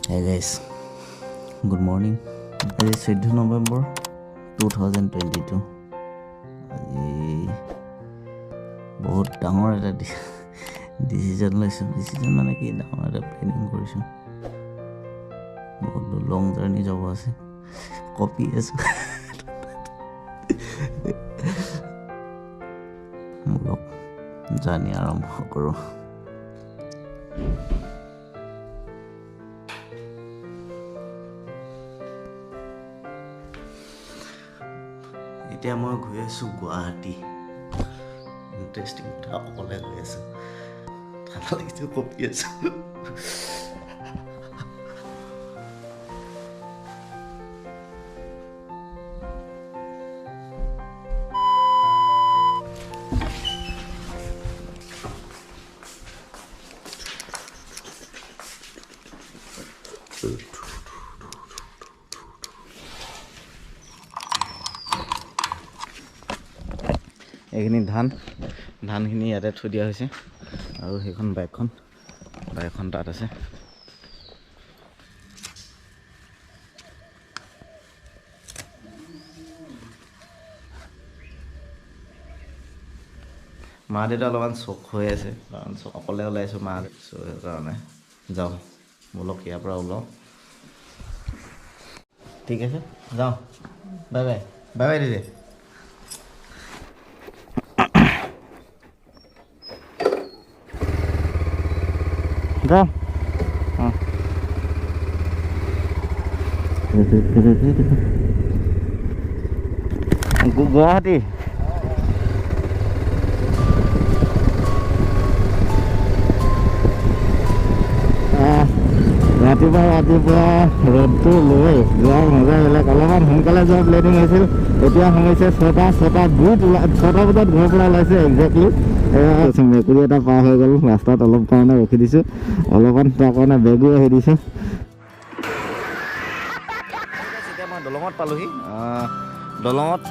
Hey guys, good morning. Today is 14 November 2022. আজি বহুত ডাঙৰ এটা ডিচিজন লৈছোঁ। ডিচিজন মানে কি, ডাঙৰ এটা প্লেনিং কৰিছোঁ। বহুত লং জাৰ্ণি যাব আছে। কপি আছোঁ মূলক জাৰ্ণি আৰম্ভ কৰোঁ। এতিয়া মই গৈ আছোঁ গুৱাহাটী। ইণ্টাৰেষ্টিং কথা অকলে গৈ আছোঁ। ঠাণ্ডা লাগিছে, কপি আছোঁ। এইখিনি ধানখিনি ইয়াতে থৈ দিয়া হৈছে আৰু সেইখন বাইকখন তাত আছে। মা দেউতা অলপমান চখ হৈ আছে, কাৰণ অকলে ওলাইছোঁ মা সেইকাৰণে যাওঁ বোলক ইয়াৰ পৰা ওলাওঁ। ঠিক আছে, যাওঁ। বাই বাই বাই বাই দিদি। যাওঁ গুৱাহাটী। ৰাতিপুৱা ৰ'দটো লৈ যোৱাৰ মজা বেলেগ। অলপমান সোনকালে যোৱাৰ প্লেনিং হৈছিল, এতিয়া হৈছে 6:02 বজাত ঘৰৰ পৰা ওলাইছে একজেক্টলি। মেকুৰী এটা পাৰ হৈ গ'ল ৰাস্তাত, অলপ কাৰণে ৰখি দিছোঁ, অলপমান তাৰ কাৰণে বেগো আহি দিছোঁ। এতিয়া মই দলঙত পালোহি। দলঙত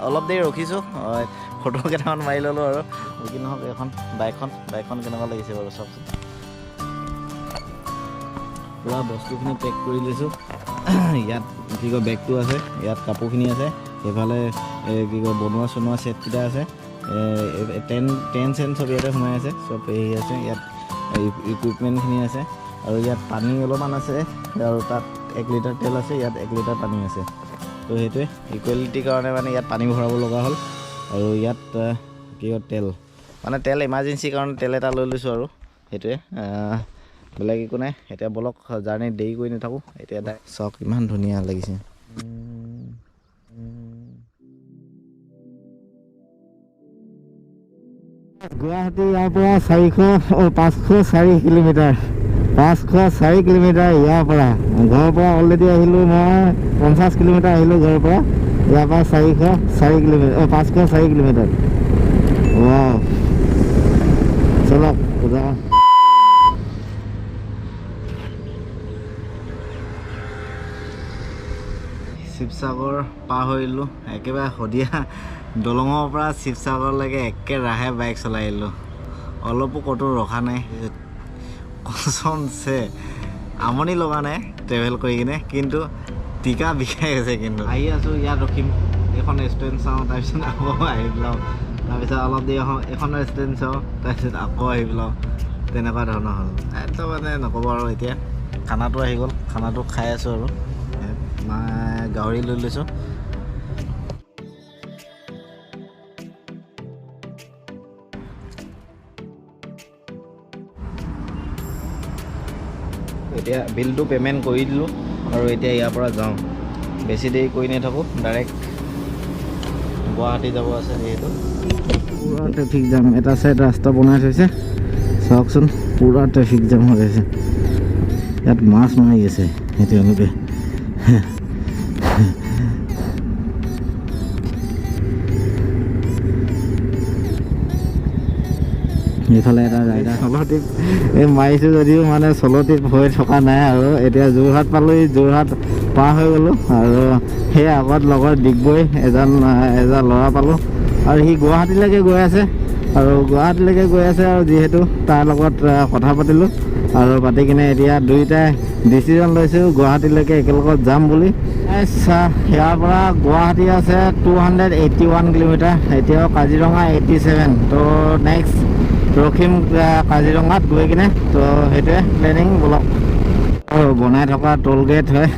অলপ দেৰি ৰখিছোঁ, ফটো কেইটামান মাৰি ল'লোঁ আৰু কি নহওক। এখন বাইকখন কেনেকুৱা লাগিছে বাৰু চাওকচোন। পুৰা বস্তুখিনি পেক কৰি লৈছোঁ। ইয়াত কি কয় বেগটো আছে, ইয়াত কাপোৰখিনি আছে, সেইফালে কি কয় বনোৱা চনোৱা ছেটকেইটা আছে, টেন চেন চব ইয়াতে সোমাই আছে, চব হেৰি আছে। ইয়াত ইকুইপমেণ্টখিনি আছে আৰু ইয়াত পানী অলপমান আছে আৰু তাত 1 লিটাৰ তেল আছে, ইয়াত 1 লিটাৰ পানী আছে। তো সেইটোৱে ইকুৱেলিটিৰ কাৰণে মানে ইয়াত পানী ভৰাব লগা হ'ল। আৰু ইয়াত কি কয় তেল ইমাৰ্জেঞ্চিৰ কাৰণে তেল এটা লৈ লৈছোঁ আৰু সেইটোৱে, বেলেগ একো নাই। এতিয়া বলক জাৰ্ণি দেৰি কৰি নাথাকোঁ। এতিয়া চাওক ইমান ধুনীয়া লাগিছে। গুৱাহাটী ইয়াৰ পৰা 504 কিলোমিটাৰ। 504 কিলোমিটাৰ ইয়াৰ পৰা। ঘৰৰ পৰা অলৰেডি আহিলোঁ মই 50 কিলোমিটাৰ আহিলোঁ ঘৰৰ পৰা। ইয়াৰ পৰা 504 কিলোমিটাৰ। ৱাও, চলক যাওঁ। শিৱসাগৰ পাৰ হৈ দিলোঁ। একেবাৰে শদিয়া দলঙৰ পৰা শিৱসাগৰলৈকে একেৰাহে বাইক চলাই আহিলোঁ। অলপো ক'তো ৰখা নাই। কচমছে আমনি লগা নাই ট্ৰেভেল কৰি কিনে, কিন্তু টিকা বিষাই গৈছে। কিন্তু আহি আছোঁ, ইয়াত ৰখিম, এইখন ৰেষ্টুৰেণ্ট চাওঁ, তাৰপিছত আকৌ আহি পেলাওঁ, তাৰপিছত অলপ দেৰি এখন ৰেষ্টুৰেণ্ট চাওঁ, তাৰপিছত আকৌ আহি পেলাওঁ। তেনেকুৱা ধৰণৰ হ'ল। একদম মানে নক'ব আৰু। এতিয়া খানাটো আহি গ'ল, খানাটো খাই আছোঁ আৰু গাহৰি লৈ লৈছোঁ। এতিয়া বিলটো পে'মেণ্ট কৰি দিলোঁ আৰু এতিয়া ইয়াৰ পৰা যাওঁ। বেছি দেৰি কৰি নাথাকোঁ, ডাইৰেক্ট গুৱাহাটী যাব আছে যিহেতু। পূৰা ট্ৰেফিক জাম। এটা চাইড ৰাস্তা বনাই থৈছে, চাওকচোন, পূৰা ট্ৰেফিক জাম হৈ আছে। ইয়াত মাছ মাৰি আছে তেওঁলোকে। এইফালে এটা ৰাইডাৰ চল ট্ৰিপ মাৰিছোঁ যদিও মানে চল ট্ৰিপ হৈ থকা নাই আৰু। এতিয়া যোৰহাট পালোঁহি, যোৰহাট পাৰ হৈ গ'লোঁ আৰু সেই আগত লগৰ ডিগবৈ এজন ল'ৰা পালোঁ আৰু সি গুৱাহাটীলৈকে গৈ আছে। আৰু গুৱাহাটীলৈকে গৈ আছে আৰু যিহেতু তাৰ লগত কথা পাতিলোঁ আৰু পাতি কিনে এতিয়া দুয়োটাই ডিচিজন লৈছোঁ গুৱাহাটীলৈকে একেলগত যাম বুলি। ইয়াৰ পৰা গুৱাহাটী আছে 281 কিলোমিটাৰ, এতিয়াও কাজিৰঙা 87। তো নেক্সট ৰখিম কাজিৰঙাত গৈ কিনে। তো সেইটোৱে প্লেনিং বলক। বনাই থকা টোল গেট হয়,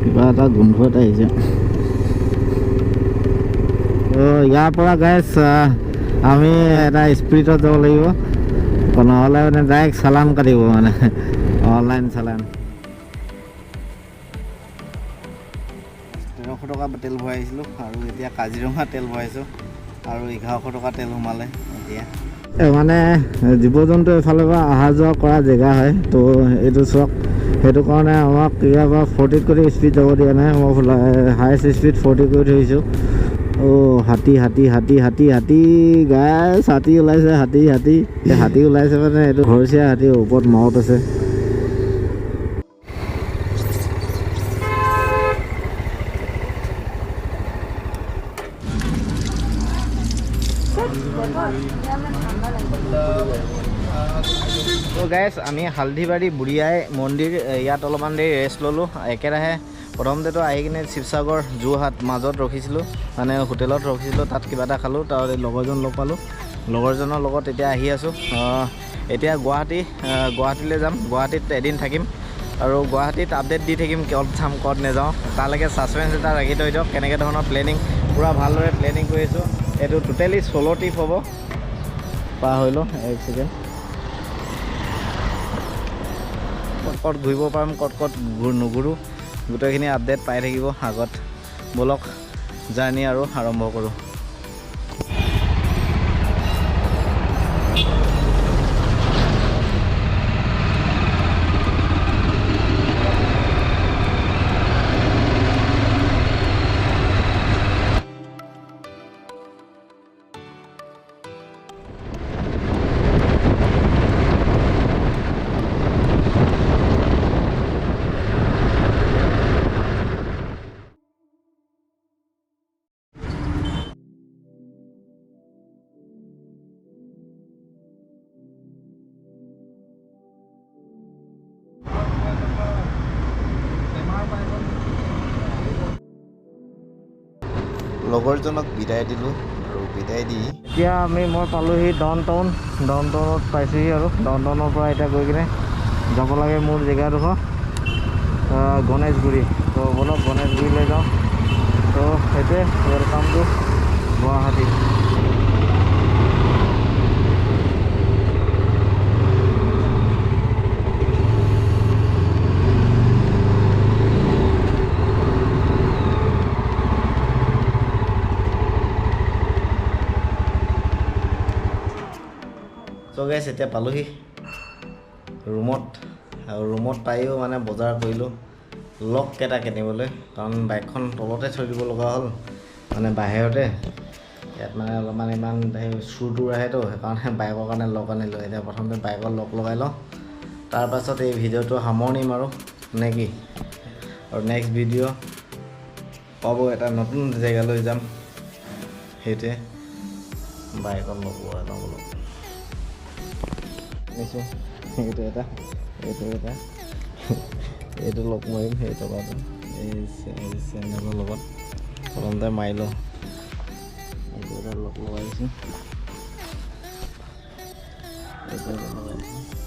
কিবা এটা গোন্ধ এটা আহিছে। তো ইয়াৰ পৰা গাইজ আমি এটা স্পীডত যাব লাগিব, নহ'লে মানে ডাইৰেক্ট চালান কাটিব, মানে অনলাইন চালান। 1300 টকা তেল ভৰাইছিলোঁ আৰু এতিয়া কাজিৰঙা তেল ভৰাইছোঁ আৰু 1100 টকা তেল সোমালে এতিয়া। মানে জীৱ জন্তু এফালৰ পৰা অহা যোৱা কৰা জেগা হয়, তো এইটো চাওক, সেইটো কাৰণে আমাক কেতিয়াবা 40 কৰি স্পীড যাব দিয়া নাই। মই হায়েষ্ট স্পীড 40 কৰি থৈছোঁ। হাতী হাতী হাতী হাতী হাতী গাইছ, হাতী ওলাইছে, হাতী হাতী হাতী ওলাইছে, মানে এইটো ঘৰচীয়া হাতী, ওপৰত মাউত আছে। তো গাইছ, আমি হালধিবাৰী বুঢ়ীআই মন্দিৰ ইয়াত অলপমান দেৰি ৰেষ্ট ল'লোঁ। একেৰাহে প্ৰথমতেতো আহি কিনে শিৱসাগৰ যোৰহাট মাজত ৰখিছিলোঁ, মানে হোটেলত ৰখিছিলোঁ, তাত কিবা এটা খালোঁ, তাৰ লগৰজন লগ পালোঁ, লগৰজনৰ লগত এতিয়া আহি আছোঁ। এতিয়া গুৱাহাটীলৈ যাম, গুৱাহাটীত এদিন থাকিম আৰু গুৱাহাটীত আপডেট দি থাকিম, ক'ত যাম ক'ত নাযাওঁ। তালৈকে ছাছপেঞ্চ এটা ৰাখি থৈ দিয়ক, কেনেকৈ ধৰণৰ প্লেনিং, পূৰা ভালদৰে প্লেনিং কৰি আছোঁ। এইটো টোটেলি চ'ল' ট্ৰিপ হ'ব। পাৰ হৈ লওঁ 1 ছেকেণ্ড। ক'ত ঘূৰিব পাৰিম, ক'ত নুঘূৰোঁ, গোটেইখিনি আপডেট পাই থাকিব আগত। ব'লক জাৰ্ণি আৰু আৰম্ভ কৰোঁ। লগৰজনক বিদায় দিলোঁ আৰু বিদায় দি এতিয়া মই পালোঁহি ডাউনটাউনত পাইছোঁহি আৰু ডাউনটাউনৰ পৰা এতিয়া গৈ কিনে যাব লাগে মোৰ জেগাডোখৰ গণেশগুৰি। তো বলক গণেশগুৰিলৈ যাওঁ। তো সেইটোৱে, ৱেলকাম টু গুৱাহাটী। তো গাইছ, এতিয়া পালোহি ৰুমত, আৰু ৰুমত পায়ো মানে বজাৰ কৰিলোঁ লক কেইটা কিনিবলৈ, কাৰণ বাইকখন তলতে থৈ দিব লগা হ'ল, মানে বাহিৰতে। ইয়াত মানে অলপমান ইমান চুৰ তুৰ আহেতো, সেইকাৰণে বাইকৰ কাৰণে লক আনিলোঁ। এতিয়া প্ৰথমতে বাইকৰ লক লগাই লওঁ, তাৰপাছত এই ভিডিঅ'টো সামৰণি মাৰোঁ নে কি। আৰু নেক্সট ভিডিঅ' পাব, এটা নতুন জেগালৈ যাম, সেইটোৱে বাইকৰ লক লগাই লওঁ বোলো। এইটো এটা এইটো লগ মাৰিম, সেই টকাটো এই চেনেলৰ লগত প্ৰথমতে মাৰি লওঁ। এইটো এটা লগ লগাইছোঁ, এইটো লগাইছোঁ।